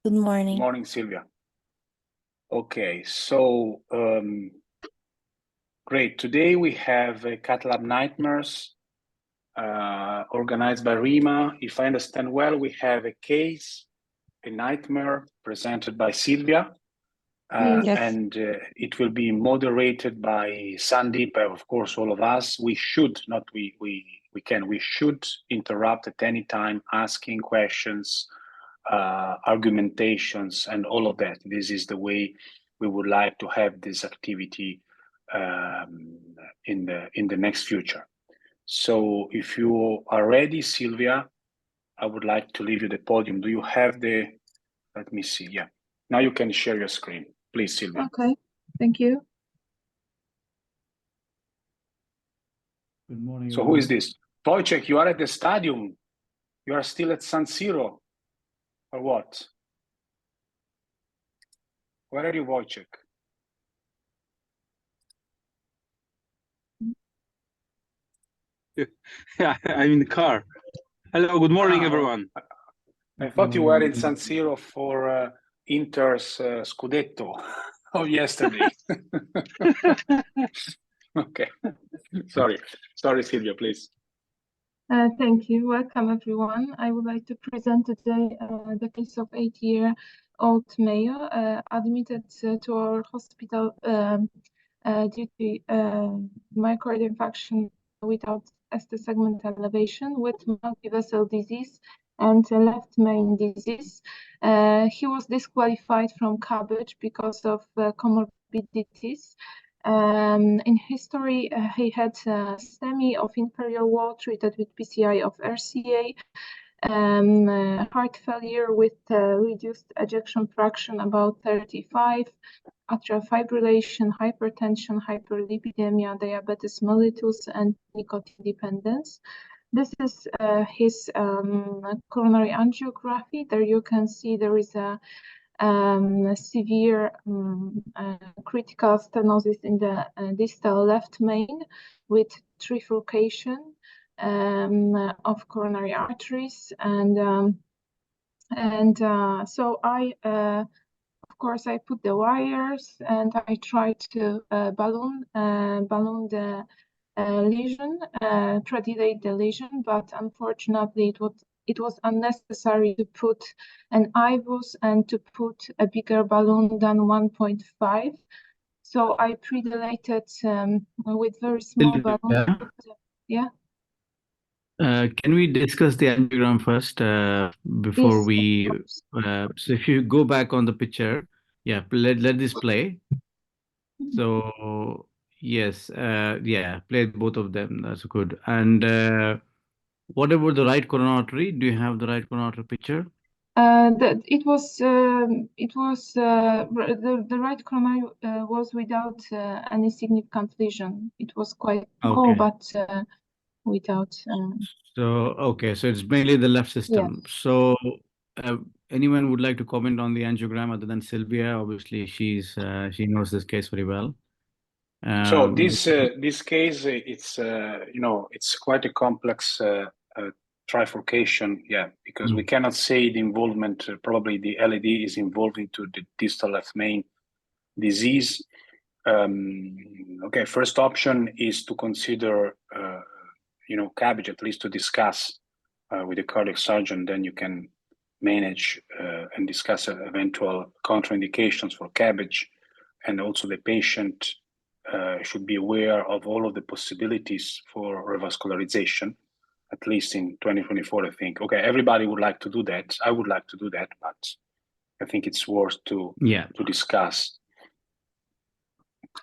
Good morning. Good morning, Sylvia. Okay, so great. Today we have Cathlab Nightmares organized by Rima. If I understand well, we have a case, a nightmare presented by Sylvia, Yes. and it will be moderated by Sandeep, of course, all of us. We should interrupt at any time, asking questions, argumentations, and all of that. This is the way we would like to have this activity in the next future. So if you are ready, Sylvia, I would like to leave you the podium. Do you have the, let me see, yeah. Now you can share your screen. Please, Sylvia. Okay, thank you. Good morning. So who is this? Wojciech, you are at the stadium. You are still at San Siro, or what? Where are you, Wojciech? Yeah, I'm in the car. Hello, good morning, everyone. I thought you were in San Siro for Inter's Scudetto of yesterday. Okay. Sorry, Sylvia, please. Thank you. Welcome, everyone. I would like to present today the case of 8-year-old male admitted to our hospital due to myocardial infarction without ST segment elevation with multivessel disease and left main disease. He was disqualified from coverage because of comorbidities. In history, he had STEMI of inferior wall treated with PCI of RCA, heart failure with reduced ejection fraction about 35, atrial fibrillation, hypertension, hyperlipidemia, diabetes mellitus, and nicotine dependence. This is his coronary angiography. There you can see there is a severe critical stenosis in the distal left main with trifurcation of coronary arteries, and so I of course I put the wires and I tried to balloon the lesion, dilate the lesion, but unfortunately it was unnecessary to put an IVUS and to put a bigger balloon than 1.5. So I pre-dilated with very small balloon. Yeah. Can we discuss the angiogram first before Yes, we? So if you go back on the picture, yeah, let this play. So yes, yeah, play both of them. That's good. And what about the right coronary artery? Do you have the right coronary artery picture? The right coronary was without any significant lesion. It was quite small, but without. So okay, so it's mainly the left system. Yes. So anyone would like to comment on the angiogram other than Sylvia? Obviously, she knows this case very well. So this case, it's it's quite a complex trifurcation, yeah, because we cannot say the involvement. Probably the LED is involved into the distal left main disease. Okay, first option is to consider CABG, at least to discuss with the cardiac surgeon. Then you can manage and discuss eventual contraindications for CABG, and also the patient should be aware of all of the possibilities for revascularization, at least in 2024, I think. Okay, everybody would like to do that. I would like to do that, but I think it's worth to discuss.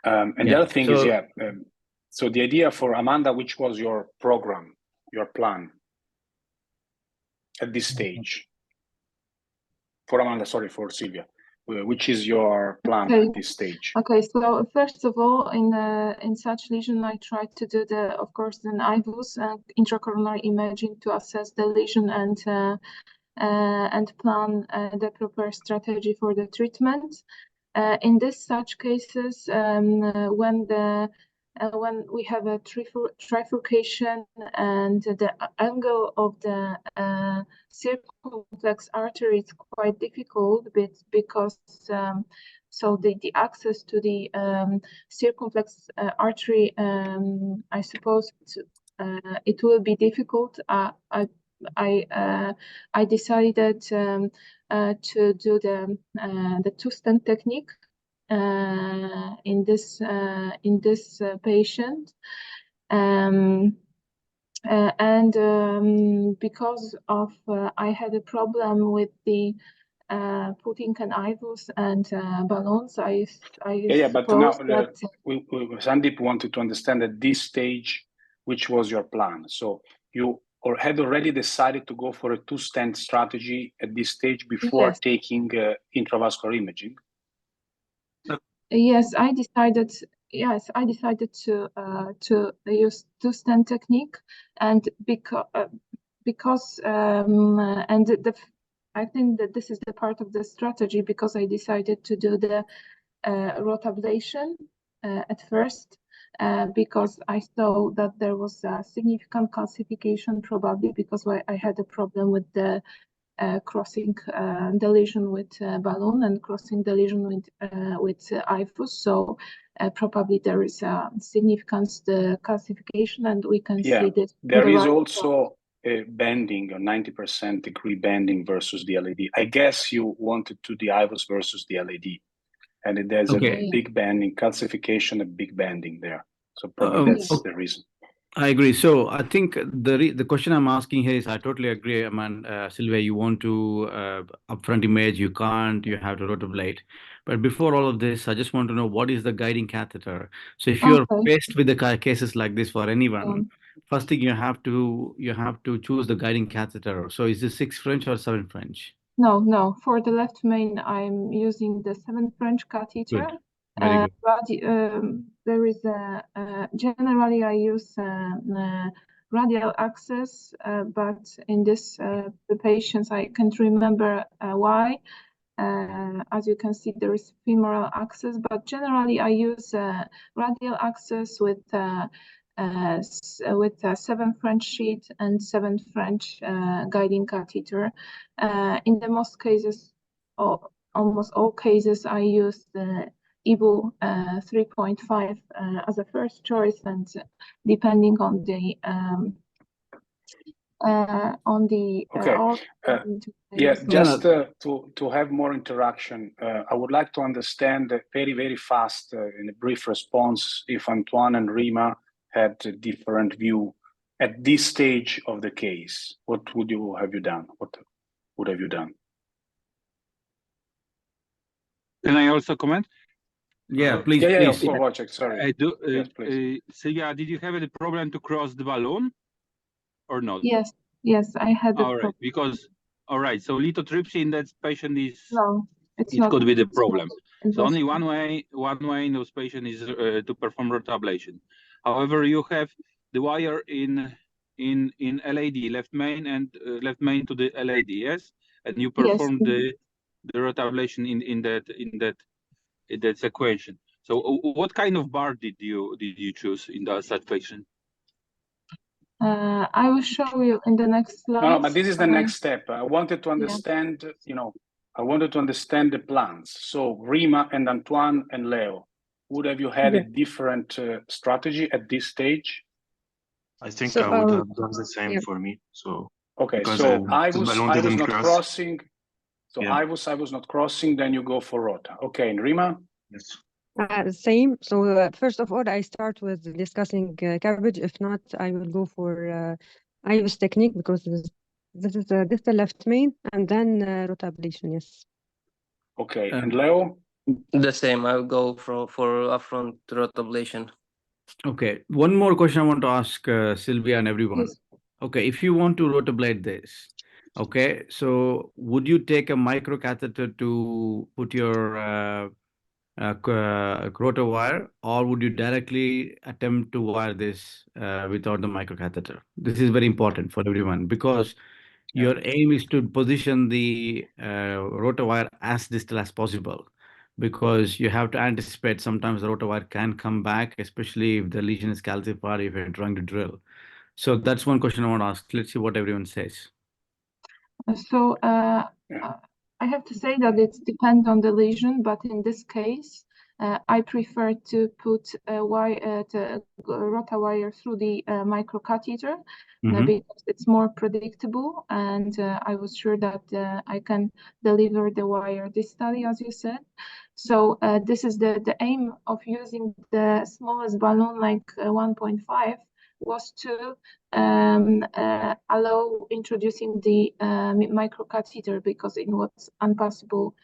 And the other thing is, so the idea for Amanda, which was your program, your plan at this stage? For Amanda, sorry, for Sylvia. Which is your plan at this stage? Okay, so first of all, in such lesion, I tried to do of course, an IVUS intracoronary imaging to assess the lesion and plan the proper strategy for the treatment. In such cases, when the when we have a trifurcation and the angle of the circumflex artery is quite difficult because so the access to the circumflex artery, I suppose it will be difficult. I decided to do the two-stent technique in this patient, and because of I had a problem with the putting an IVUS and balloons. I But now suppose that Sandeep wanted to understand at this stage which was your plan. So you had already decided to go for a two-stent strategy at this stage before yes. taking intravascular imaging. Yes, I decided. Yes, I decided to use two-stent technique, and because I think that this is the part of the strategy, because I decided to do the rotablation at first, because I saw that there was a significant calcification, probably because I had a problem with the crossing the lesion with balloon and crossing the lesion with IVUS. So probably there is a significance the calcification, and we can see this. There is also a bending, a 90% degree bending versus the LAD. I guess you wanted to the IVUS versus the LAD, and there's a big bending, calcification, a big bending there. So probably that's the reason. I agree. So I think the question I'm asking here is, I totally agree. Sylvia, you want to upfront image, you can't, you have to rotablate. But before all of this, I just want to know, what is the guiding catheter? So if you're faced with the cases like this for anyone, first thing you have to choose the guiding catheter. So is this 6 French or 7 French? No. For the left main, I'm using the 7 French catheter. Good. Very good. But there is generally I use radial access, but in this the patients I can't remember why. As you can see, there is femoral access, but generally I use radial access with 7 French sheet and 7 French guiding catheter. In the most cases, or almost all cases, I use the EBU 3.5 as a first choice, and depending on the just to have more interaction, I would like to understand very, very fast in a brief response if Antoine and Rima had a different view at this stage of the case. What would you have done? What would have you done? Can I also comment? Yeah, please. Please. Wojciech, sorry. I do. Yes, please. Sylvia, did you have any problem to cross the balloon or not? Yes, I had a problem. Because so lithotripsy in that patient is it could be the problem. So only one way in those patients is to perform rotablation. However, you have the wire in LAD, left main and left main to the LAD, yes, and you perform the rotablation in that sequence. So what kind of bar did you choose in such patient? I will show you in the next slide. No, but this is the next step. I wanted to understand, I wanted to understand the plans. So Rima and Antoine and Leo, would have you had a different strategy at this stage? I think I would have done the same for me. So so I was not crossing. So I was not crossing. Then you go for rota. Okay, and Rima? Yes. Same. So first of all, I start with discussing cabbage. If not, I will go for IVUS technique, because this is the distal left main, and then rotablation. Yes. Okay, and Leo? The same. I will go for upfront rotablation. Okay, one more question I want to ask Sylvia and everyone. Yes. Okay, if you want to rotablate this, okay, so would you take a microcatheter to put your rotor wire, or would you directly attempt to wire this without the microcatheter? This is very important for everyone, because your aim is to position the rotor wire as distal as possible. because you have to anticipate sometimes the rotawire can come back, especially if the lesion is calcified, if you're trying to drill. So that's one question I want to ask. Let's see what everyone says. So I have to say that it depends on the lesion, but in this case, I prefer to put a wire, the rotawire through the microcatheter because it's more predictable, and I was sure that I can deliver the wire distally, as you said. So this is the aim of using the smallest balloon, like 1.5, was to allow introducing the microcatheter because it was impossible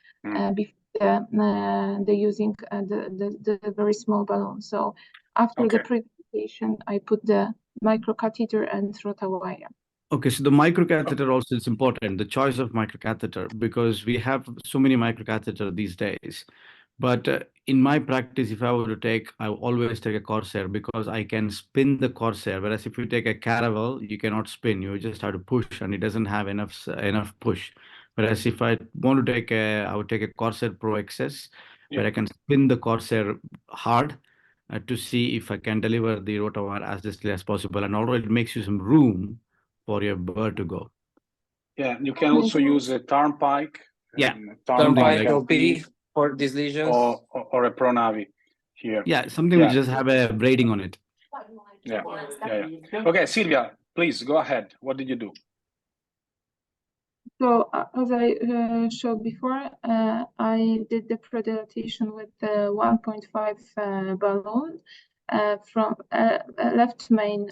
before the using the very small balloon. So after the presentation, I put the microcatheter and rotawire. Okay, so the microcatheter also is important, the choice of microcatheter, because we have so many microcatheter these days. But in my practice, if I were to take, I always take a Corsair because I can spin the Corsair. Whereas if you take a Caravel, you cannot spin. You just have to push, and it doesn't have enough push. Whereas if I want to take I would take a Corsair Pro XS, where I can spin the Corsair hard to see if I can deliver the rotawire as distally as possible. And although it makes you some room for your bird to go. Yeah, you can also use a Turnpike. Yeah, Turnpike LP for these lesions. Or a Pronavi here. Yeah, something which just have a braiding on it. Yeah. Okay, Silvia, please go ahead. What did you do? So as I showed before, I did the predilatation with the 1.5 balloon from left main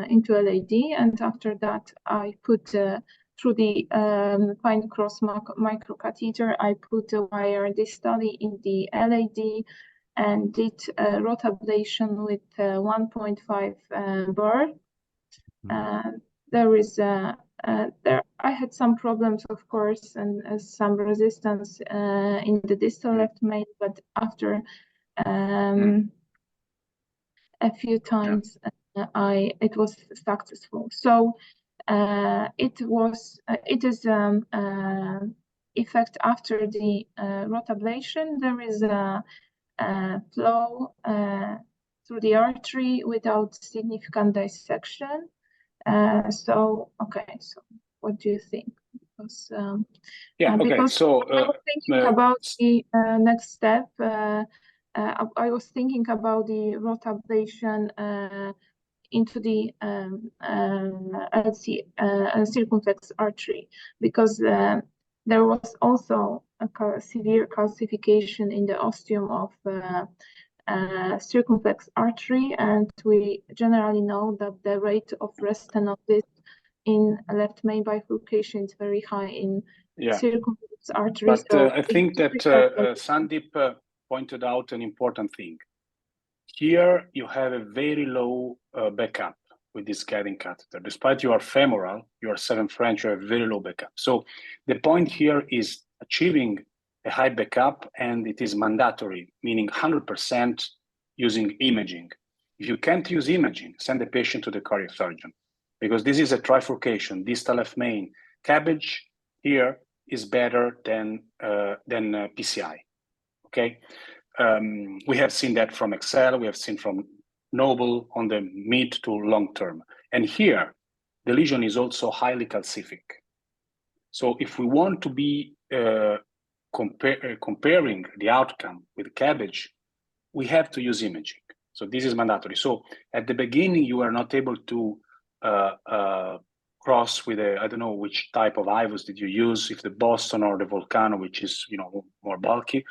into LAD, and after that I put through the fine cross microcatheter, I put a wire distally in the LAD and did rotablation with 1.5 bar. There is I had some problems, of course, and some resistance in the distal left main, but after a few times it was successful. So it is effect after the rotablation. There is a flow through the artery without significant dissection. So what do you think? Because, So I was thinking about the next step. I was thinking about the rotablation into the circumflex artery because there was also a severe calcification in the ostium of circumflex artery, and we generally know that the rate of restenosis in left main bifurcation is very high in circumflex artery. But so I think that Sandeep pointed out an important thing. Here you have a very low backup with this guiding catheter. Despite you are femoral, you are 7 French, you have very low backup. So the point here is achieving a high backup, and it is mandatory, meaning 100% using imaging. If you can't use imaging, send the patient to the cardiac surgeon, because this is a trifurcation, distal left main. CABG here is better than PCI, okay? We have seen that from Excel, we have seen from Noble on the mid to long term. And here, the lesion is also highly calcific. So if we want to be comparing the outcome with CABG, we have to use imaging. So this is mandatory. So at the beginning, you are not able to cross with I don't know which type of IVUS did you use, if the Boston or the Volcano, which is more bulky.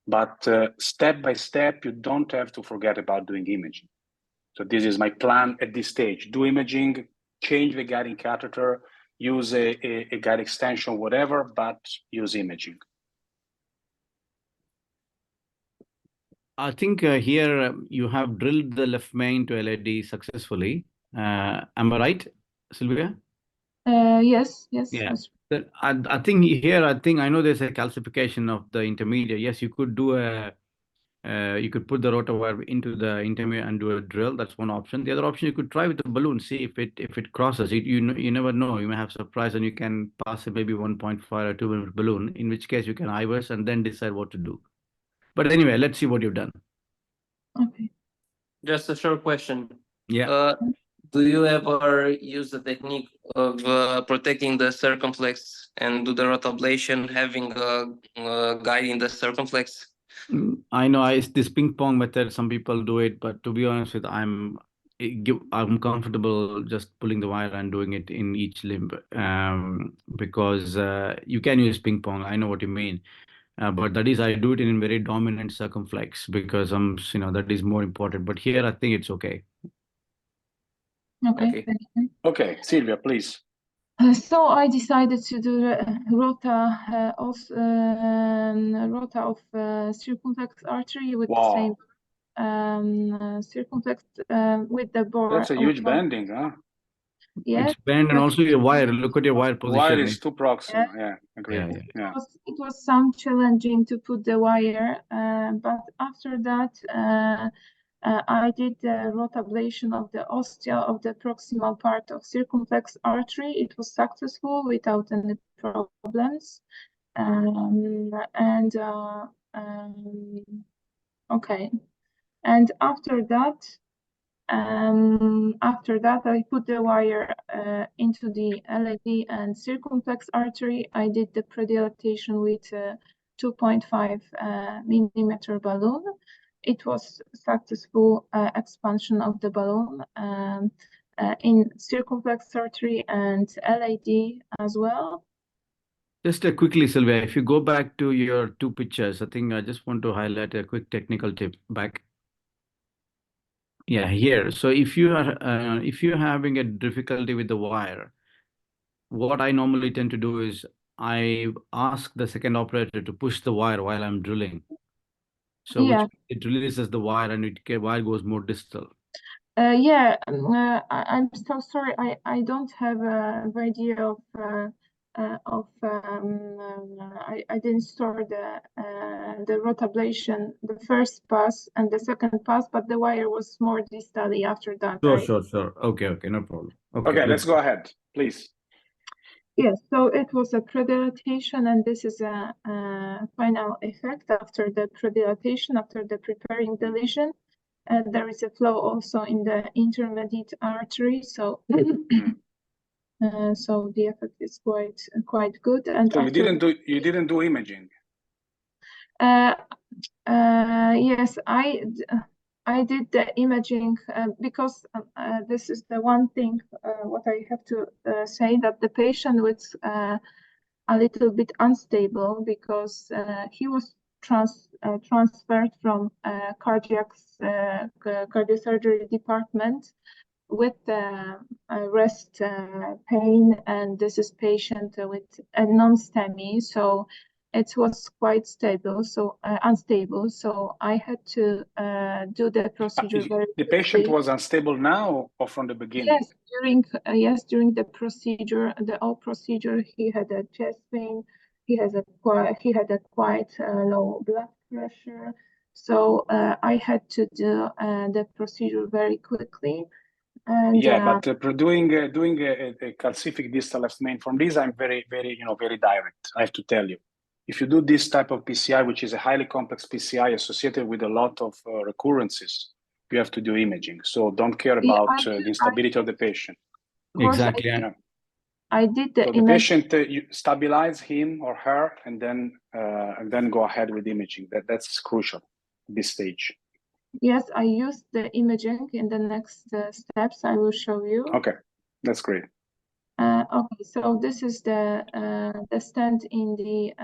But step by step, you don't have to forget about doing imaging. So this is my plan at this stage. Do imaging, change the guiding catheter, use a guide extension, whatever, but use imaging. I think here you have drilled the left main to LAD successfully. Am I right, Sylvia? Yes. Yeah. I think here, I know there's a calcification of the intermediate. Yes, you could do you could put the rotawire into the intermediate and do a drill. That's one option. The other option, you could try with the balloon, see if it crosses. You never know. You may have surprise, and you can pass maybe 1.5 or 2 balloon. In which case, you can IVUS and then decide what to do. But anyway, let's see what you've done. Okay. Just a short question. Yeah. Do you ever use the technique of protecting the circumflex and do the rotablation having a guide in the circumflex? I know it's this ping pong method. Some people do it, but to be honest with, I'm comfortable just pulling the wire and doing it in each limb, because you can use ping pong. I know what you mean, but that is I do it in very dominant circumflex because that is more important. But here I think it's okay. Okay. Thank you. Okay, Sylvia, please. So I decided to do rota of circumflex artery with the same circumflex with the bore. That's a huge bending, huh? Yes. It's bend, and also your wire. Look at your wire position. Wire is too proximal. Yeah, agree. Yeah. It was some challenging to put the wire, but after that, I did the rotablation of the ostia of the proximal part of circumflex artery. It was successful without any problems. Okay. And after that, I put the wire into the LAD and circumflex artery. I did the predilatation with 2.5 millimeter balloon. It was successful expansion of the balloon in circumflex artery and LAD as well. Just quickly, Sylvia, if you go back to your two pictures, I think I just want to highlight a quick technical tip back. Yeah, here. So if you're having a difficulty with the wire, what I normally tend to do is I ask the second operator to push the wire while I'm drilling. So it releases the wire and wire goes more distal. I'm so sorry. I don't have a video I didn't store the rotablation, the first pass and the second pass, but the wire was more distally after that. Sure. Okay, no problem. Okay, let's go ahead, please. Yes, so it was a predilatation, and this is a final effect after the predilatation, after the preparing the lesion. There is a flow also in the intermediate artery, so so the effect is quite good. And so you didn't do imaging. Yes, I did the imaging because this is the one thing what I have to say, that the patient was a little bit unstable because he was transferred from cardiosurgery department with rest pain, and this is patient with a non-STEMI, so it was quite stable, so unstable. So I had to do the procedure very quickly. The patient was unstable now or from the beginning? Yes, during the procedure, the whole procedure, he had a chest pain. He had a quite low blood pressure. So I had to do the procedure very quickly. And, but doing a calcific distal left main, from this I'm very direct. I have to tell you, if you do this type of PCI, which is a highly complex PCI associated with a lot of recurrences, you have to do imaging. So don't care about the instability of the patient. Exactly. I did the imaging. The patient, you stabilize him or her, and then go ahead with imaging. That's crucial at this stage. Yes, I used the imaging in the next steps. I will show you. Okay, that's great. Okay, so this is the stent in the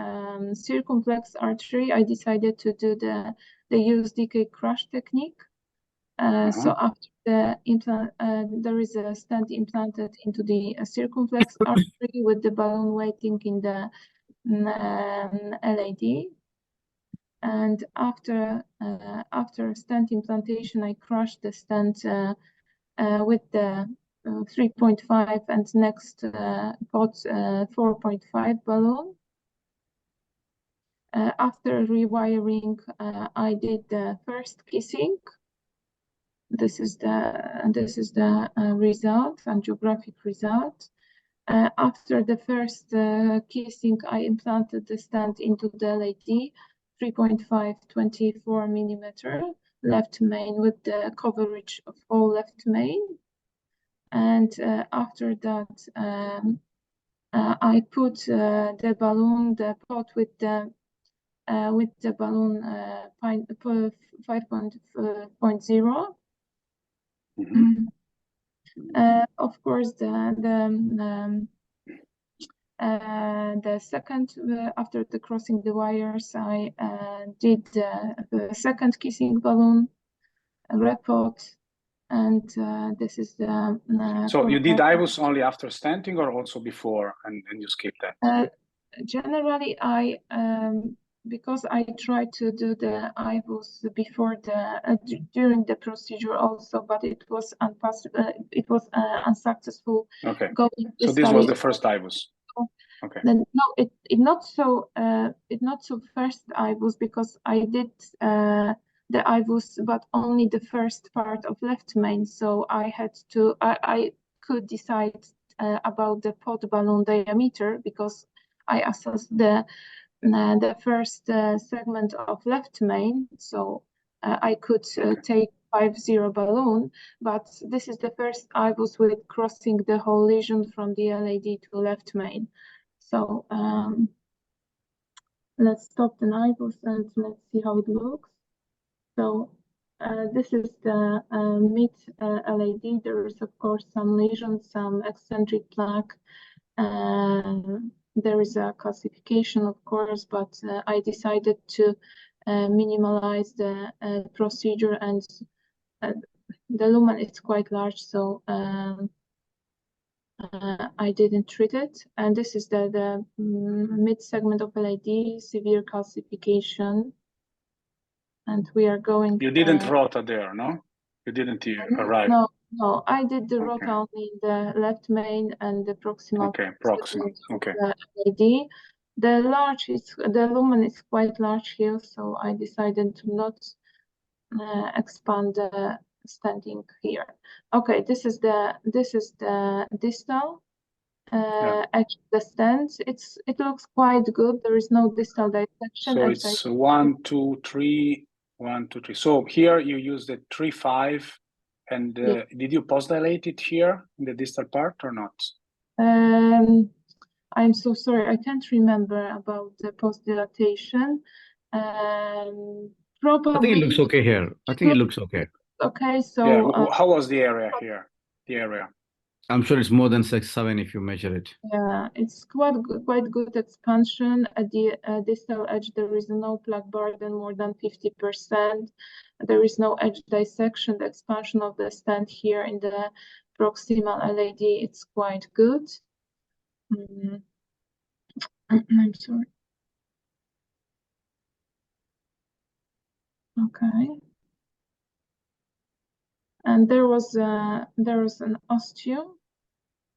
circumflex artery. I decided to do the USDK crush technique. So after the implant, there is a stent implanted into the circumflex artery with the balloon waiting in the LAD. And after stent implantation, I crushed the stent with the 3.5 and next pot 4.5 balloon. After rewiring, I did the first kissing. This is the result, angiographic result. After the first kissing, I implanted the stent into the LAD. 3.524 millimeter left main with the coverage of all left main. And after that, I put the balloon, the pot with the balloon 5.0. Of course, the second, after the crossing the wires, I did the second kissing balloon repot, and this is the. So you did IVUS only after stenting, or also before, and you skipped that? Generally, I because I tried to do the IVUS before the during the procedure also, but it was unsuccessful. Okay. So this was the first IVUS. Okay. Then no, it not so first IVUS, because I did the IVUS, but only the first part of left main. So I had to I could decide about the pod balloon diameter, because I assessed the first segment of left main. So I could take 5.0 balloon, but this is the first IVUS with crossing the whole lesion from the LAD to left main. So let's stop the IVUS and let's see how it looks. So this is the mid LAD. There is, of course, some lesions, some eccentric plaque. There is a calcification, of course, but I decided to minimize the procedure, and the lumen is quite large, so I didn't treat it. And this is the mid segment of LAD, severe calcification. And we are going. You didn't rota there, no? You didn't arrive. No, I did the rota only in the left main and the proximal. Okay, proximal. Okay. LAD. The lumen is quite large here, so I decided to not expand the stenting here. Okay, this is the distal edge of the stent. It looks quite good. There is no distal dissection. So it's 1, 2, 3, 1, 2, 3. So here you use the 3.5, and did you post dilate it here in the distal part or not? I'm so sorry, I can't remember about the post dilatation. Probably. I think it looks okay here. I think it looks okay. Okay, so yeah. How was the area here? The area. I'm sure it's more than 6-7 if you measure it. Yeah, it's quite good expansion at the distal edge. There is no plaque burden more than 50%. There is no edge dissection. The expansion of the stent here in the proximal LAD, it's quite good. I'm sorry. Okay. And there was an osteo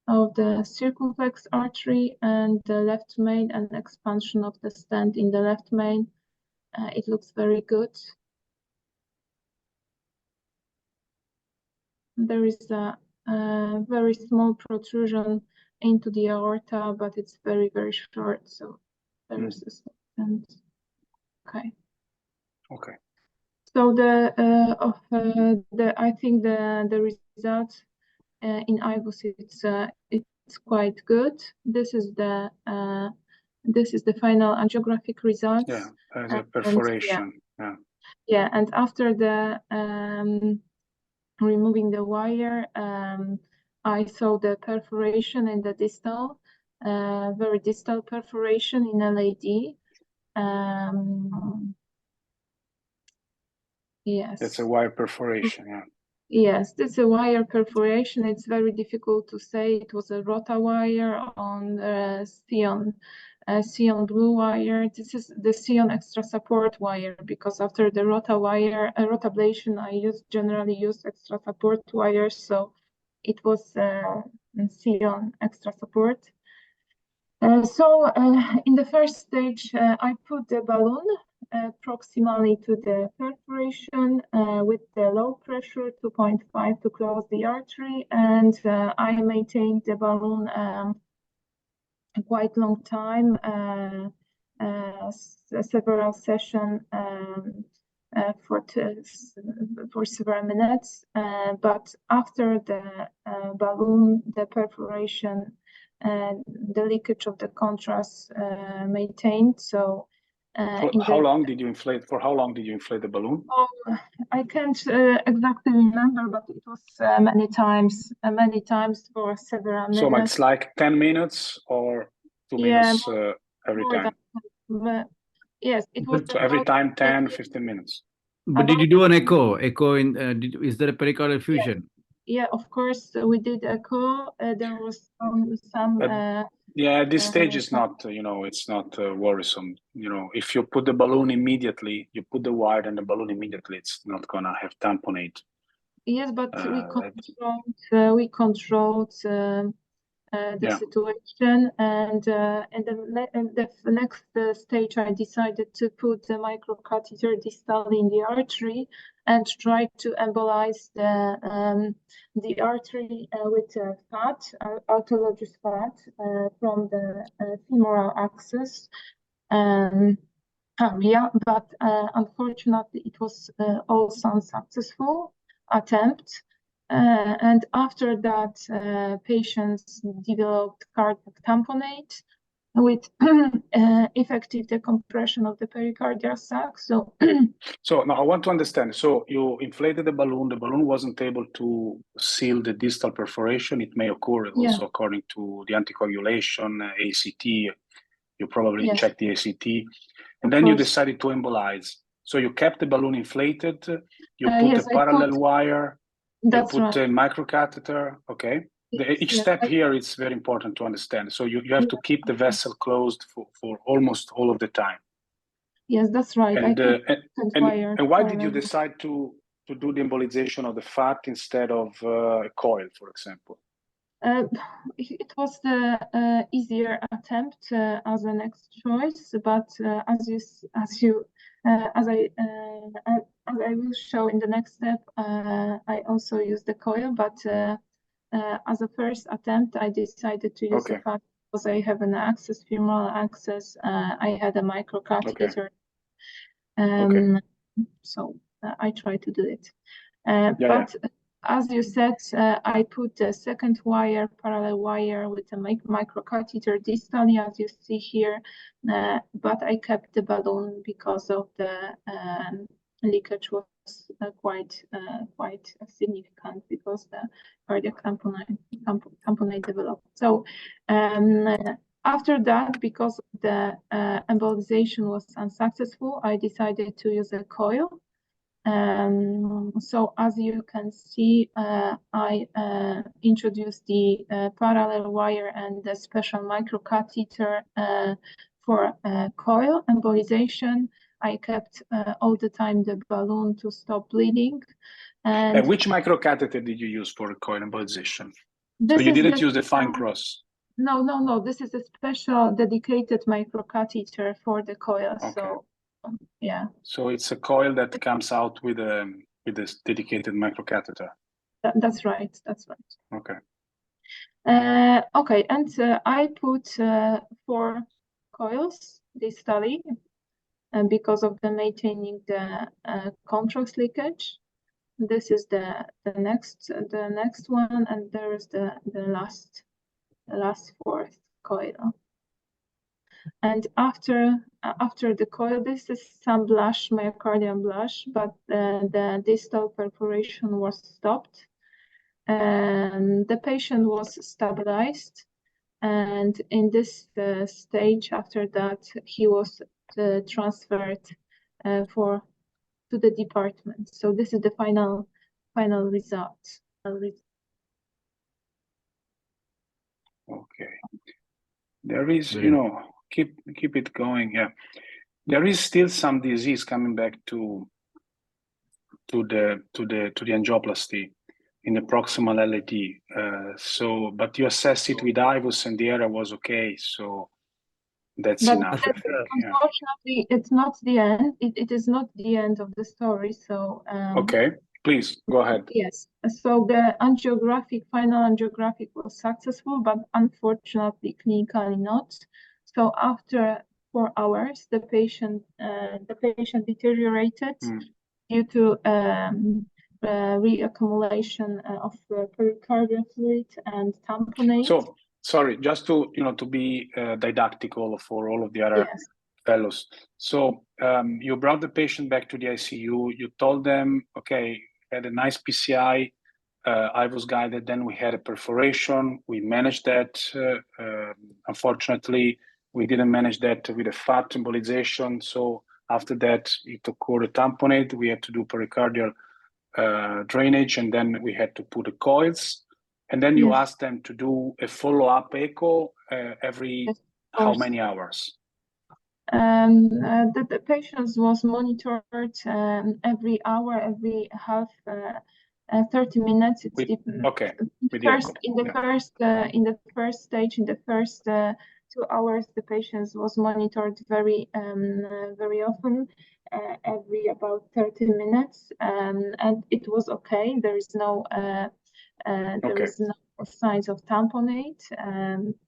of the circumflex artery and the left main, and expansion of the stent in the left main. It looks very good. There is a very small protrusion into the aorta, but it's very, very short. So there is a stent. Okay. Okay. So I think the result in IVUS, it's quite good. This is the final angiographic results. Yeah, as a perforation. Yeah, and after the removing the wire, I saw the perforation in the distal, very distal perforation in LAD. Yes. That's a wire perforation, yeah. Yes, that's a wire perforation. It's very difficult to say. It was a rota wire on Sion blue wire. This is the Sion extra support wire, because after the rota wire, rota ablation, I generally use extra support wires. So it was Sion extra support. So in the first stage, I put the balloon proximally to the perforation with the low pressure 2.5 to close the artery, and I maintained the balloon quite long time several sessions for several minutes, but after the balloon, the perforation and the leakage of the contrast maintained. So for how long did you inflate the balloon? Oh, I can't exactly remember, but it was many times for several minutes. So it's like 10 minutes or 2 minutes every time? Yes, it was so every time 10, 15 minutes. But did you do an echo? Echo in is there a pericardial effusion? Yeah, of course we did echo. There was some yeah, at this stage is not, it's not worrisome. If you put the balloon immediately, you put the wire and the balloon immediately, it's not gonna have tamponade. Yes, but we controlled the situation, and the next stage I decided to put the microcatheter distally in the artery and try to embolize the artery with fat, autologous fat from the femoral axis. But unfortunately it was also unsuccessful attempt. And after that, patients developed cardiac tamponade with effective decompression of the pericardial sac. So, so now I want to understand. So you inflated the balloon wasn't able to seal the distal perforation. It may occur also according to the anticoagulation, ACT. You probably checked the ACT. And then you decided to embolize. So you kept the balloon inflated, you put a parallel wire, you put a microcatheter, okay? Each step here is very important to understand. So you have to keep the vessel closed for almost all of the time. Yes, that's right. And why did you decide to do the embolization of the fat instead of a coil, for example? It was the easier attempt as a next choice, but as I will show in the next step, I also used the coil. But as a first attempt, I decided to use the fat because I have an access, femoral access. I had a microcatheter, so I tried to do it. But as you said, I put the second wire, parallel wire with a microcatheter distally, as you see here, but I kept the balloon because of the leakage was quite significant because the cardiac tamponade developed. So after that, because the embolization was unsuccessful, I decided to use a coil. So as you can see, I introduced the parallel wire and the special microcatheter for coil embolization. I kept all the time the balloon to stop bleeding. And which microcatheter did you use for coil embolization? So you didn't use the fine cross? No. This is a special dedicated microcatheter for the coil. Okay. So yeah. So it's a coil that comes out with this dedicated microcatheter. That's right. Okay. Okay, and I put 4 coils distally because of the maintaining the contrast leakage. This is the next one, and there is the last 4th coil. And after the coil, this is some blush, myocardial blush, but the distal perforation was stopped, and the patient was stabilized. And in this stage, after that, he was transferred to the department. So this is the final result. Okay. There is, keep it going. Yeah, there is still some disease coming back to the angioplasty in the proximal LAD. But you assess it with IVUS and the area was okay. So that's enough. I think. Unfortunately, it's not the end. It is not the end of the story. So okay, please go ahead. Yes. So the final angiographic was successful, but unfortunately clinically not. So after 4 hours, the patient deteriorated due to reaccumulation of pericardial fluid and tamponade. So sorry, just to be didactical for all of the other fellows. So you brought the patient back to the ICU. You told them, okay, had a nice PCI. I was guided. Then we had a perforation. We managed that. Unfortunately, we didn't manage that with a fat embolization. So after that, it occurred a tamponade. We had to do pericardial drainage, and then we had to put the coils. And then you asked them to do a follow-up echo every how many hours? The patient was monitored every hour, every half. 30 minutes. It's okay. In the first stage, in the first 2 hours, the patient was monitored very often, every about 30 minutes, and it was okay. There is no is no signs of tamponade.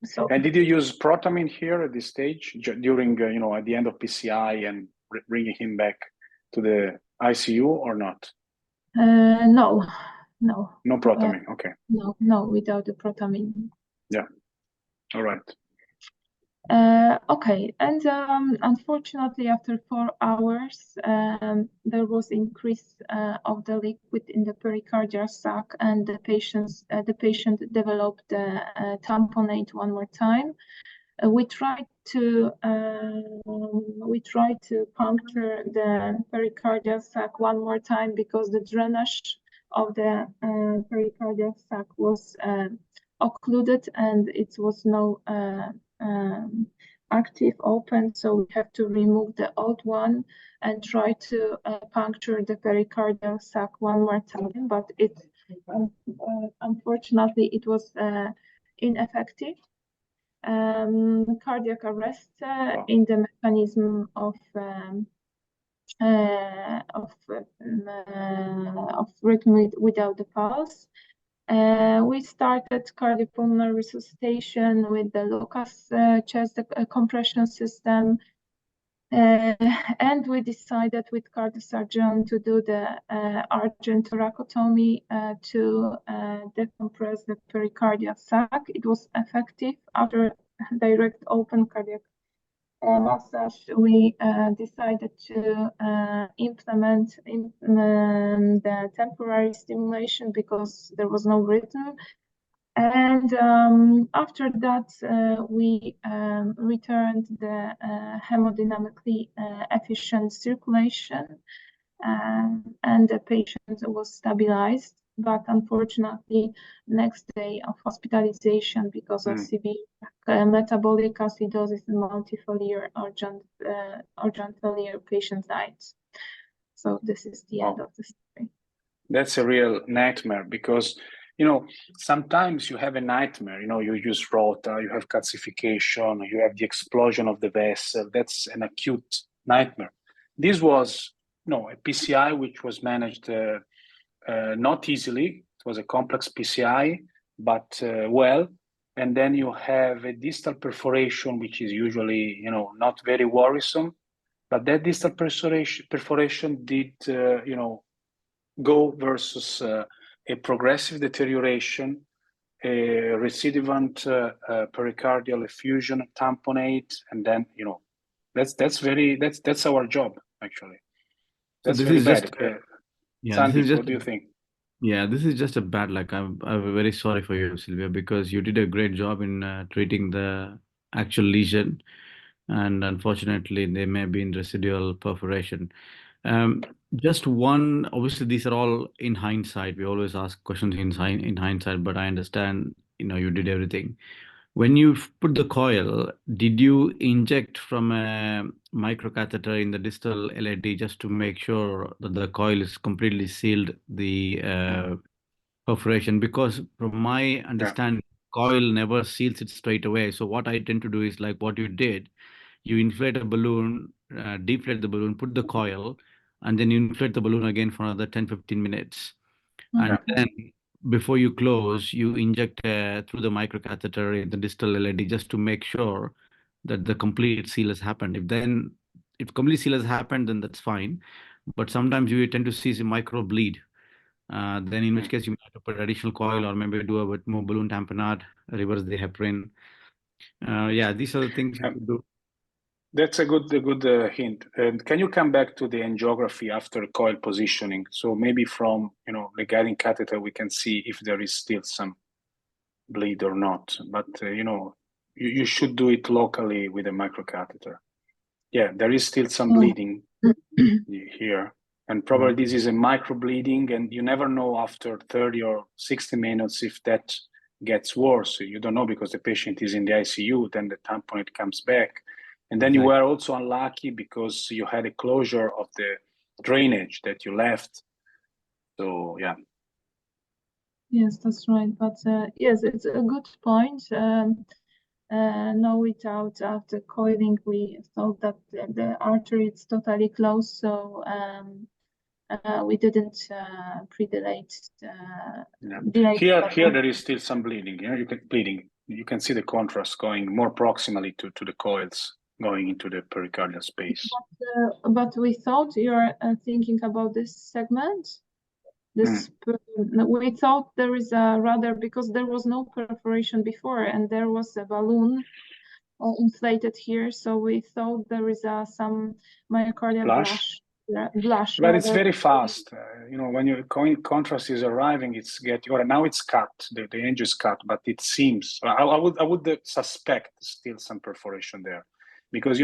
So. And did you use protamine here at this stage during at the end of PCI and bringing him back to the ICU or not? No. No protamine. Okay. No, without the protamine. Yeah. All right. Okay, and unfortunately, after 4 hours, there was increase of the liquid in the pericardial sac, and the patient developed tamponade one more time. We tried to puncture the pericardial sac one more time because the drainage of the pericardial sac was occluded and it was no active open, so we have to remove the old one and try to puncture the pericardial sac one more time, but it unfortunately it was ineffective. Cardiac arrest in the mechanism of rhythm without the pulse. We started cardiopulmonary resuscitation with the Lucas chest compression system, and we decided with cardiac surgeon to do the urgent thoracotomy to decompress the pericardial sac. It was effective. After direct open cardiac massage, we decided to implement the temporary stimulation because there was no rhythm. And after that, we returned the hemodynamically efficient circulation, and the patient was stabilized. But unfortunately, next day of hospitalization because of severe metabolic acidosis and multifoliar urgent failure, patient died. So this is the end of the story. That's a real nightmare because sometimes you have a nightmare. You use rota, you have calcification, you have the explosion of the vessel. That's an acute nightmare. This was a PCI which was managed not easily. It was a complex PCI, but well. And then you have a distal perforation, which is usually not very worrisome. But that distal perforation did go versus a progressive deterioration, a recidivant pericardial effusion, tamponade, and then that's our job actually. That's so very bad. Sandeep, what do you think? Yeah, this is just a bad luck. I'm very sorry for you, Sylvia, because you did a great job in treating the actual lesion, and unfortunately, there may be in residual perforation. Just one, obviously, these are all in hindsight. We always ask questions in hindsight, but I understand, you did everything. When you put the coil, did you inject from a microcatheter in the distal LAD just to make sure that the coil is completely sealed the perforation? Because from my understanding, coil never seals it straight away. So what I tend to do is like what you did, you inflate a balloon, deflate the balloon, put the coil, and then you inflate the balloon again for another 10-15 minutes. And then before you close, you inject through the microcatheter in the distal LAD just to make sure that the complete seal has happened. If complete seal has happened, then that's fine. But sometimes you tend to see some micro bleed. Then in which case you have to put additional coil or maybe do a bit more balloon tamponade, reverse the heparin. Yeah, these are the things you could do. That's a good hint. Can you come back to the angiography after coil positioning? So maybe from the guiding catheter, we can see if there is still some bleed or not. But you should do it locally with a microcatheter. Yeah, there is still some bleeding here, and probably this is a micro bleeding, and you never know after 30 or 60 minutes if that gets worse. You don't know because the patient is in the ICU, then the tamponade comes back. And then you were also unlucky because you had a closure of the drainage that you left. So, yeah. Yes, that's right. But yes, it's a good point. No, without after coiling, we thought that the artery is totally closed. So we didn't pre-dilate. Here there is still some bleeding. You can see the contrast going more proximally to the coils going into the pericardial space. But we thought you're thinking about this segment. We thought there is a rather, because there was no perforation before and there was a balloon inflated here, so we thought there is some myocardial blush. But it's very fast. When your contrast is arriving, now it's cut. The angio is cut, but it seems I would suspect still some perforation there, because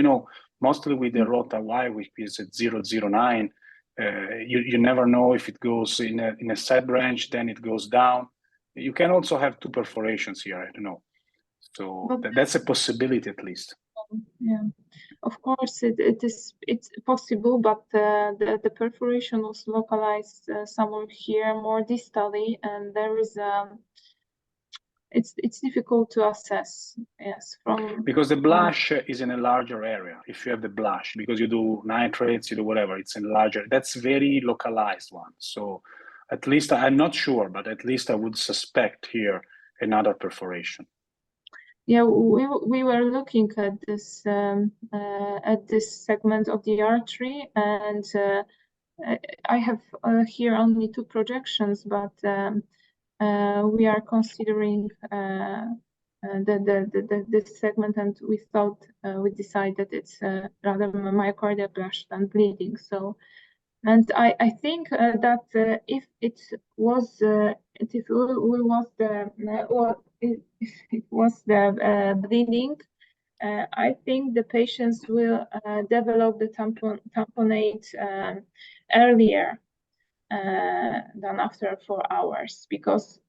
mostly with the rota Y, which is at 0.09, you never know if it goes in a side branch, then it goes down. You can also have two perforations here. I don't know. So that's a possibility at least. Yeah, of course it's possible, but the perforation was localized somewhere here more distally, and there is it's difficult to assess. Yes, because the blush is in a larger area. If you have the blush, because you do nitrates, you do whatever, it's in larger. That's very localized one. So at least I'm not sure, but at least I would suspect here another perforation. Yeah, we were looking at this segment of the artery, and I have here only two projections, but we are considering this segment, and we thought we decided it's rather myocardial blush than bleeding. So, and I think that if it was the bleeding, I think the patients will develop the tamponade earlier than after 4 hours, because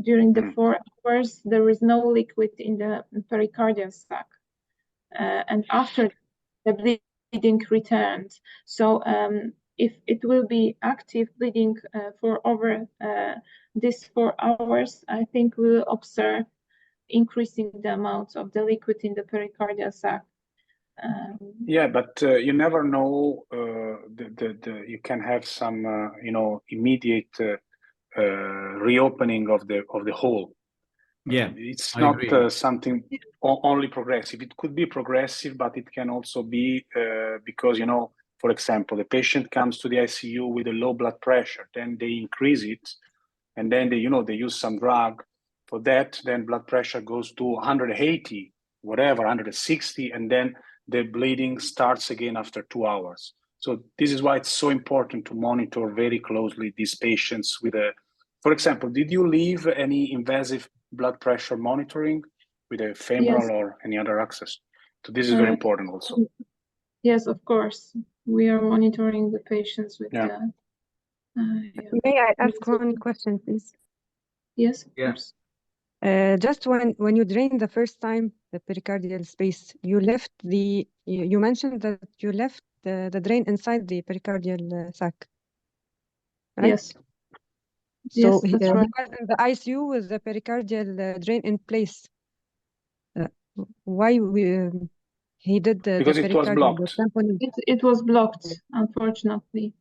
during the 4 hours there is no liquid in the pericardial sac, and after the bleeding returns. So if it will be active bleeding for over these 4 hours, I think we will observe increasing the amount of the liquid in the pericardial sac. Yeah, but you never know. You can have some immediate reopening of the hole. Yeah, it's not something only progressive. It could be progressive, but it can also be because for example, the patient comes to the ICU with a low blood pressure, then they increase it, and then they use some drug for that. Then blood pressure goes to 180, whatever, 160, and then the bleeding starts again after 2 hours. So this is why it's so important to monitor very closely these patients with for example, did you leave any invasive blood pressure monitoring with a femoral or any other access? So this is very important also. Yes, of course. We are monitoring the patients with May I ask one question, please? Yes, of course. Just when you drained the first time the pericardial space, you left you mentioned that you left the drain inside the pericardial sac, right? Yes. So yes, that's right. He was in the ICU with the pericardial drain in place. Why he did because it was blocked. It was blocked, unfortunately.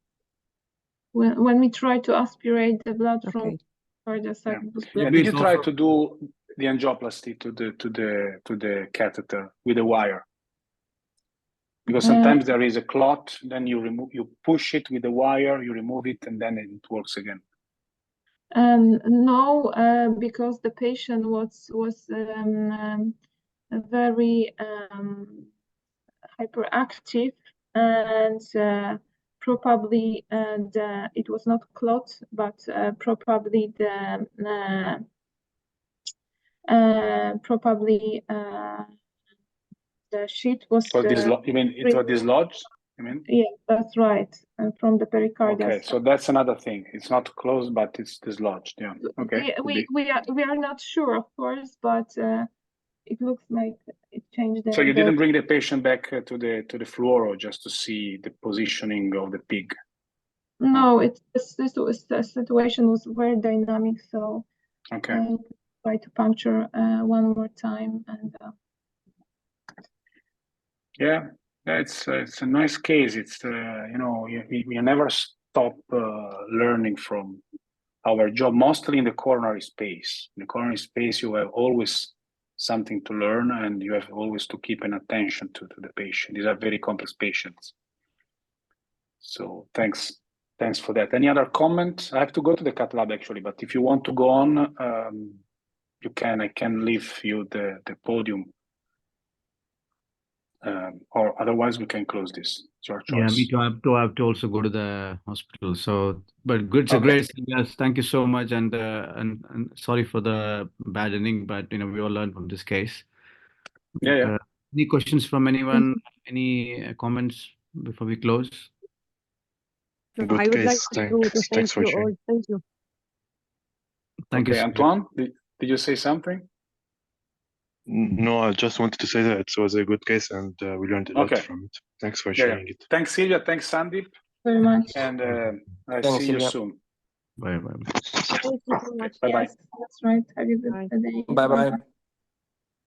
When we tried to aspirate the blood from pericardial sac, it was blocked. Yeah, did you try to do angioplasty to the catheter with a wire? Because sometimes there is a clot, then you push it with the wire, you remove it, and then it works again. No, because the patient was very hyperactive, and probably it was not clot, but probably the sheet was. You mean it was dislodged? You mean? Yeah, that's right, from the pericardial. Okay, so that's another thing. It's not closed, but it's dislodged. Yeah. Okay. We are not sure, of course, but it looks like it changed. So you didn't bring the patient back to the fluoro just to see the positioning of the pig? No, the situation was very dynamic, so okay. Try to puncture one more time, and yeah, it's a nice case. It's you know, we never stop learning from our job, mostly in the coronary space. In the coronary space, you have always something to learn, and you have always to keep an attention to the patient. These are very complex patients. So thanks for that. Any other comments? I have to go to the Cathlab actually, but if you want to go on, you can. I can leave you the podium, or otherwise we can close this. It's your choice. Yeah, me too. I have to also go to the hospital. So, but good. It's a great. Yes, thank you so much, and sorry for the bad ending, but you know we all learned from this case. Yeah. Any questions from anyone? Any comments before we close? Good I would case. like to thank you all. Thank you. Thank you, Antoine. Did you say something? No, I just wanted to say that it was a good case, and we learned a lot from it. Thanks for sharing it. Thanks, Silvia. Thanks, Sandeep. Very much. And I see you soon. Bye. Thank you so much. Bye. Yes, that's right. Have a good day. Bye.